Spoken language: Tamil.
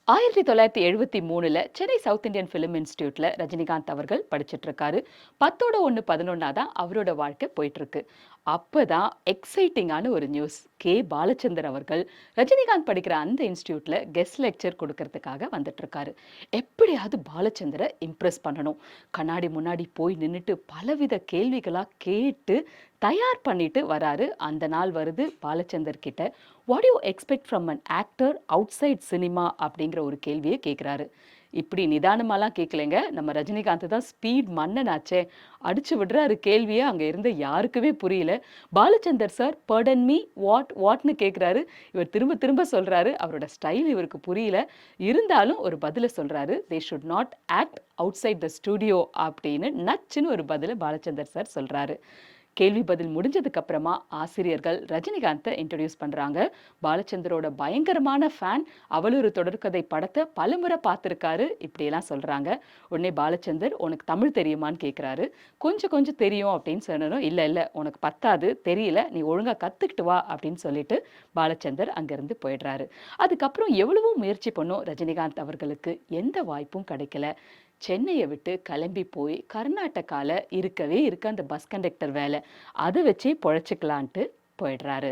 1973ல சென்னை சவுத் இந்தியன் ஃபிலிம் இன்ஸ்டிடியூட்ல ரஜினிகாந்த் அவர்கள் படிச்சிட்டு இருக்காரு. 10ஓட 1 11 தான் அவரோட வாழ்க்கை போயிட்டு இருக்கு. அப்பதான் எக்ஸைட்டிங்கான ஒரு நியூஸ். பாலச்சந்தர் அவர்கள் ரஜினிகாந்த் படிக்கிற அந்த இன்ஸ்டிடியூட்ல கெஸ்ட் லெக்சர் கொடுக்கறதுக்காக வந்துட்டு இருக்காரு. எப்படியாவது பாலச்சந்தரை இம்ப்ரெஸ் பண்ணணும். கண்ணாடி முன்னாடி போய் நின்னுட்டு பலவித கேள்விகளா கேட்டு தயார் பண்ணிட்டு வராரு. அந்த நாள் வருது பாலச்சந்தர் கிட்ட. What you expect from an actor outside cinema அப்படிங்கிற ஒரு கேள்வியை கேட்குறாரு. இப்படி நிதானமாலாம் கேட்கலைங்க. நம்ம ரஜினிகாந்த் தான் ஸ்பீட் மன்னனாச்சே. அடிச்சு விடுறாரு கேள்வியை. அங்கே இருந்த யாருக்குமே புரியல. பாலச்சந்தர் சார் பர்டன் மீ வாட்னு கேட்குறாரு. இவர் திரும்ப திரும்ப சொல்றாரு. அவரோட ஸ்டைல் இவருக்கு புரியல. இருந்தாலும் ஒரு பதிலை சொல்றாரு. They should not act outside the studio அப்படின்னு நச்சுன்னு ஒரு பதிலை பாலச்சந்தர் சார் சொல்றாரு. கேள்வி பதில் முடிஞ்சதுக்கு அப்புறமா ஆசிரியர்கள் ரஜினிகாந்தை இன்ட்ரடியூஸ் பண்றாங்க. பாலச்சந்தரோட பயங்கரமான ஃபேன். அவளொரு தொடர்கதை படத்தை பலமுறை பார்த்துருக்காரு. இப்படியெல்லாம் சொல்றாங்க. உடனே பாலச்சந்தர், உனக்கு தமிழ் தெரியுமான்னு கேட்குறாரு. கொஞ்சம் கொஞ்சம் தெரியும் அப்படின்னு சொன்னதும், இல்லை இல்லை உனக்கு பத்தாது தெரியல, நீ ஒழுங்கா கத்துக்கிட்டு வா அப்படின்னு சொல்லிட்டு பாலச்சந்தர் அங்கிருந்து போயிடுறாரு. அதுக்கப்புறம் எவ்வளவோ முயற்சி பண்ணும் ரஜினிகாந்த் அவர்களுக்கு எந்த வாய்ப்பும் கிடைக்கல. சென்னையை விட்டு கிளம்பி போய் கர்நாடகால இருக்கவே இருக்க அந்த பஸ் கண்டக்டர் வேலை, அதை வச்சே பொழைச்சிக்கலான்ட்டு போயிடுறாரு.